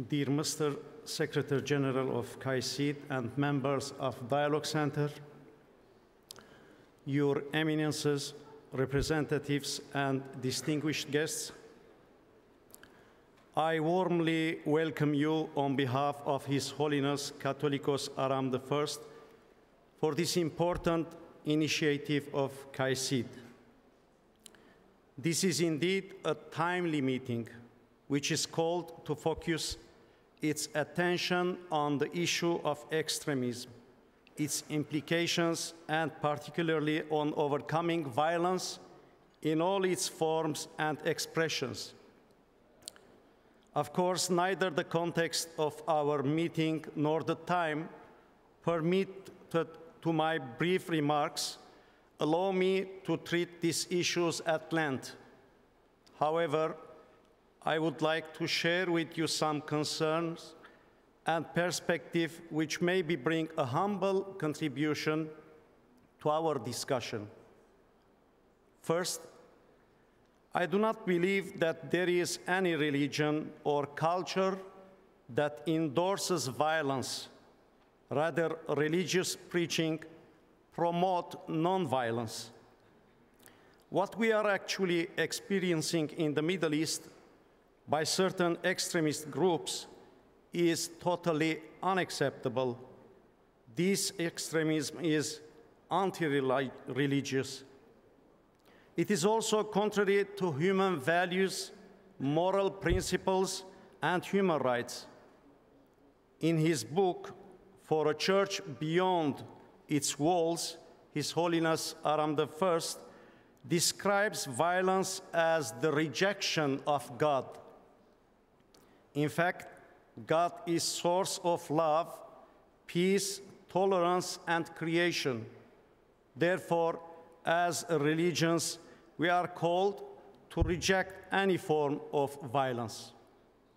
Dear Mr. Secretary General of CAICID and members of Dialogue Center, Your Eminences, representatives, and distinguished guests, I warmly welcome you on behalf of His Holiness Catholicos Aram I for this important initiative of CAICID. This is indeed a timely meeting, which is called to focus its attention on the issue of extremism, its implications, and particularly on overcoming violence in all its forms and expressions. Of course, neither the context of our meeting nor the time permit to my brief remarks allow me to treat these issues at length. However, I would like to share with you some concerns and perspective which maybe bring a humble contribution to our discussion. First, I do not believe that there is any religion or culture that endorses violence. Rather, religious preaching promotes non-violence. What we are actually experiencing in the Middle East by certain extremist groups is totally unacceptable. This extremism is anti-religious. It is also contrary to human values, moral principles, and human rights. In his book, For a Church Beyond Its Walls, His Holiness Aram I describes violence as the rejection of God. In fact, God is source of love, peace, tolerance, and creation. Therefore, as religions, we are called to reject any form of violence.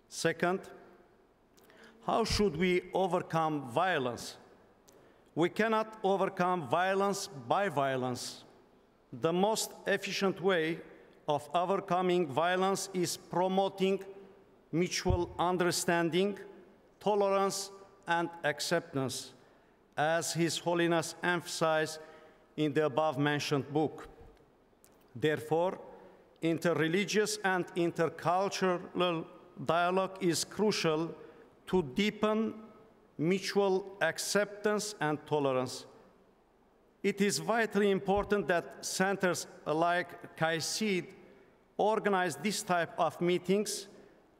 Second, how should we overcome violence? We cannot overcome violence by violence. The most efficient way of overcoming violence is promoting mutual understanding, tolerance, and acceptance, as His Holiness emphasized in the above-mentioned book. Therefore, interreligious and intercultural dialogue is crucial to deepen mutual acceptance and tolerance. It is vitally important that centers like CAICID organize this type of meetings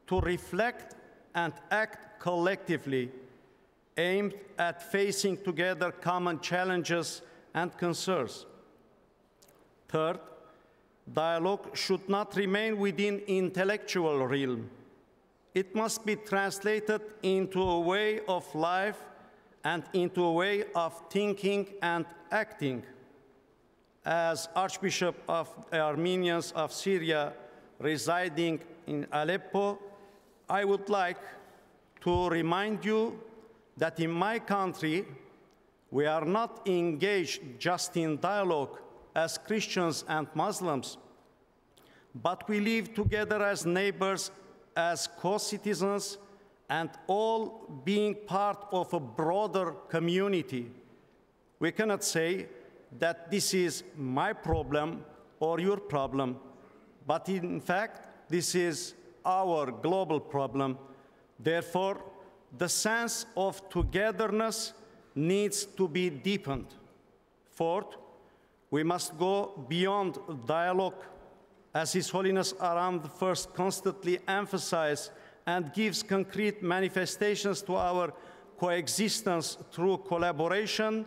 to reflect and act collectively, aimed at facing together common challenges and concerns. Third, dialogue should not remain within intellectual realm. It must be translated into a way of life and into a way of thinking and acting. As Archbishop of the Armenians of Syria residing in Aleppo, I would like to remind you that in my country, we are not engaged just in dialogue as Christians and Muslims, but we live together as neighbors, as co-citizens, and all being part of a broader community. We cannot say that this is my problem or your problem, but in fact, this is our global problem. Therefore, the sense of togetherness needs to be deepened. Fourth, we must go beyond dialogue, as His Holiness Aram I constantly emphasized and gives concrete manifestations to our coexistence through collaboration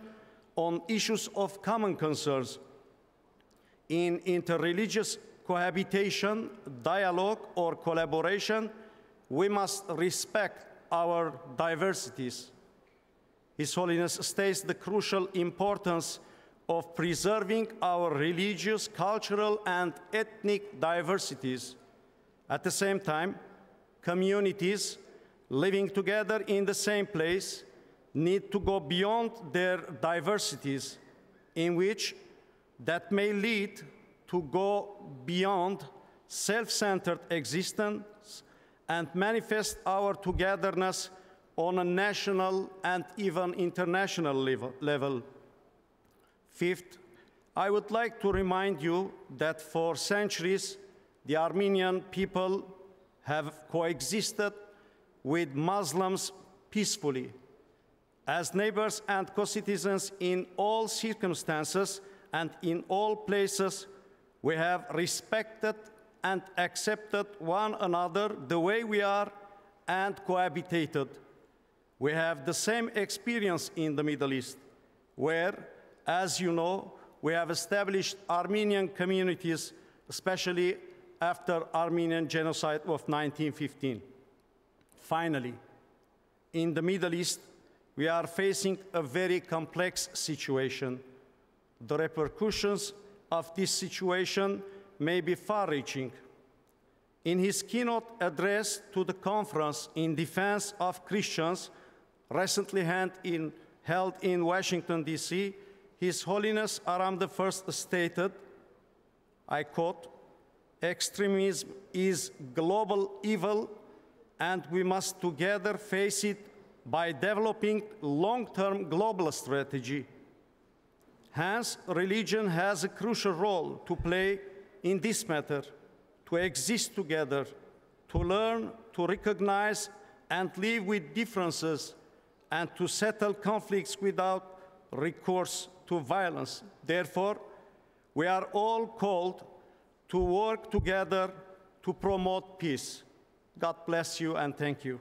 on issues of common concerns. In interreligious cohabitation, dialogue, or collaboration, we must respect our diversities. His Holiness states the crucial importance of preserving our religious, cultural, and ethnic diversities. At the same time, communities living together in the same place need to go beyond their diversities, in which that may lead to go beyond self-centered existence and manifest our togetherness on a national and even international level. Fifth, I would like to remind you that for centuries, the Armenian people have coexisted with Muslims peacefully. As neighbors and co-citizens in all circumstances and in all places, we have respected and accepted one another the way we are and cohabitated. We have the same experience in the Middle East, where, as you know, we have established Armenian communities, especially after Armenian genocide of 1915. Finally, in the Middle East, we are facing a very complex situation. The repercussions of this situation may be far-reaching. In his keynote address to the conference in defense of Christians, recently held in Washington, D.C., His Holiness Aram I stated, I quote, "Extremism is global evil, and we must together face it by developing long-term global strategy. Hence, religion has a crucial role to play in this matter, to exist together, to learn, to recognize and live with differences, and to settle conflicts without recourse to violence. Therefore, we are all called to work together to promote peace." God bless you and thank you.